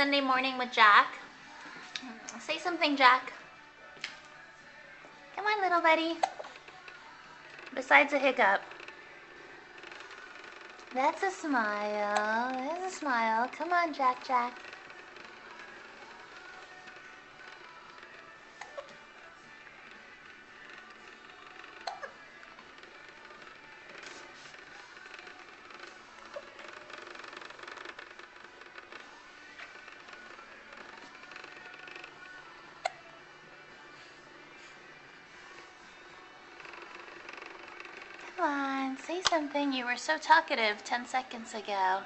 Sunday morning with Jack. Say something, Jack. Come on, little buddy. Besides a hiccup. That's a smile. There's a smile. Come on, Jack, Jack. Come on, say something. You were so talkative 10 seconds ago.